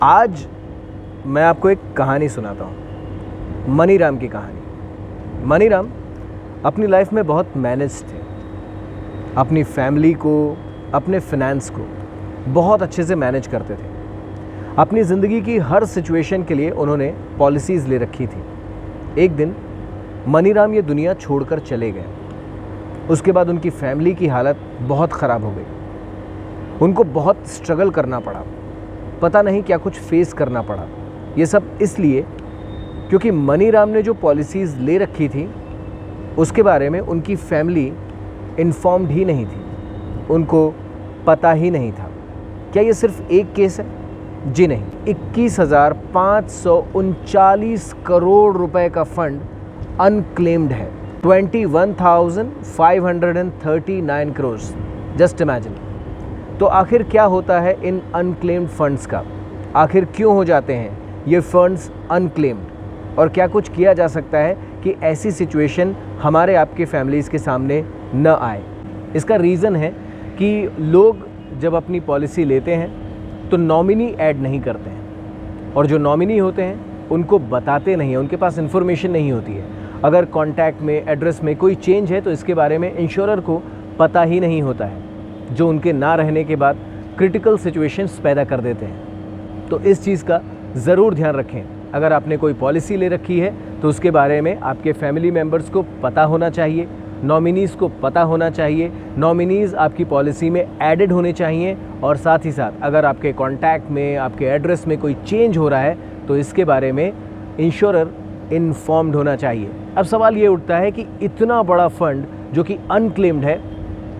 आज मैं आपको एक कहानी सुनाता हूँ, मनीराम की कहानी। मनीराम अपनी लाइफ में बहुत मैनेज थे। अपनी फैमिली को, अपने फाइनेंस को बहुत अच्छे से मैनेज करते थे। अपनी ज़िंदगी की हर सिचुएशन के लिए उन्होंने पॉलिसीज़ ले रखी थी। एक दिन मनीराम ये दुनिया छोड़कर चले गए। उसके बाद उनकी फैमिली की हालत बहुत ख़राब हो गई। उनको बहुत स्ट्रगल करना पड़ा, पता नहीं क्या कुछ फेस करना पड़ा। ये सब इसलिए क्योंकि मनीराम ने जो पॉलिसीज़ ले रखी थी उसके बारे में उनकी फैमिली इन्फॉर्म्ड ही नहीं थी, उनको पता ही नहीं था। क्या ये सिर्फ एक केस है? जी नहीं, 21,539 करोड़ रुपए का फंड अनक्लेम्ड है। 21,539 करोड़, जस्ट इमेजिन। तो आखिर क्या होता है इन अनक्लेम्ड फंड्स का? आखिर क्यों हो जाते हैं ये फंड्स अनक्लेम्ड? और क्या कुछ किया जा सकता है कि ऐसी सिचुएशन हमारे आपके फैमिलीज़ के सामने न आए? इसका रीज़न है कि लोग जब अपनी पॉलिसी लेते हैं तो नॉमिनी ऐड नहीं करते हैं, और जो नॉमिनी होते हैं उनको बताते नहीं हैं, उनके पास इन्फॉर्मेशन नहीं होती है। अगर कॉन्टैक्ट में, एड्रेस में कोई चेंज है तो इसके बारे में इंश्योरर को पता ही नहीं होता है, जो उनके ना रहने के बाद क्रिटिकल सिचुएशंस पैदा कर देते हैं। तो इस चीज़ का ज़रूर ध्यान रखें। अगर आपने कोई पॉलिसी ले रखी है तो उसके बारे में आपके फैमिली मेम्बर्स को पता होना चाहिए, नॉमिनीज़ को पता होना चाहिए, नॉमिनीज़ आपकी पॉलिसी में एडेड होने चाहिए, और साथ ही साथ अगर आपके कॉन्टैक्ट में, आपके एड्रेस में कोई चेंज हो रहा है तो इसके बारे में इंश्योरर इन्फॉर्म्ड होना चाहिए। अब सवाल ये उठता है कि इतना बड़ा फंड जो कि अनक्लेम्ड है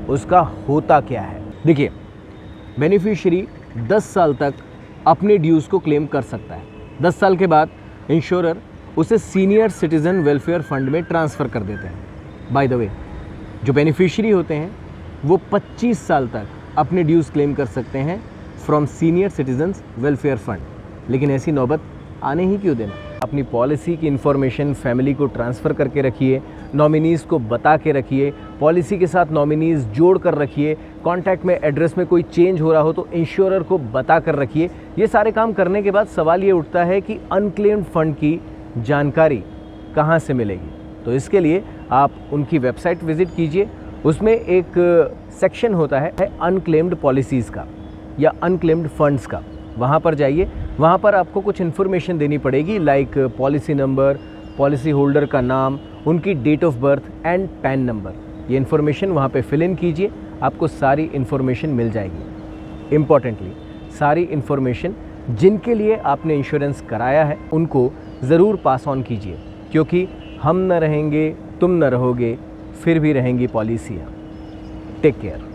उसका होता क्या है? देखिए, बेनिफिशियरी 10 साल तक अपने ड्यूज़ को क्लेम कर सकता है। 10 साल के बाद इंश्योरर उसे सीनियर सिटीज़न वेलफेयर फंड में ट्रांसफ़र कर देते हैं। बाय द वे, जो बेनिफिशियरी होते हैं वो 25 साल तक अपने ड्यूज़ क्लेम कर सकते हैं from senior citizens welfare fund. लेकिन ऐसी नौबत आने ही क्यों देना? अपनी पॉलिसी की इन्फॉर्मेशन फैमिली को ट्रांसफ़र करके रखिए, नॉमिनीज़ को बता के रखिए, पॉलिसी के साथ नॉमिनीज़ जोड़ कर रखिए, कॉन्टैक्ट में, एड्रेस में कोई चेंज हो रहा हो तो इंश्योरर को बता कर रखिए। ये सारे काम करने के बाद सवाल ये उठता है कि अनक्लेम्ड फ़ंड की जानकारी कहाँ से मिलेगी? तो इसके लिए आप उनकी वेबसाइट विज़िट कीजिए। उसमें एक सेक्शन होता है अनक्लेम्ड पॉलिसीज़ का या अनक्लेम्ड फंड्स का। वहाँ पर जाइए, वहाँ पर आपको कुछ इन्फॉर्मेशन देनी पड़ेगी, like policy number, policy holder का नाम, उनकी date of birth and PAN number. ये इन्फॉर्मेशन वहाँ पे फिल इन कीजिए, आपको सारी इन्फॉर्मेशन मिल जाएगी। इम्पॉर्टेंटली सारी इन्फॉर्मेशन जिनके लिए आपने इंश्योरेंस कराया है उनको ज़रूर पास ऑन कीजिए, क्योंकि हम न रहेंगे, तुम न रहोगे, फिर भी रहेंगी पॉलिसियाँ। Take care.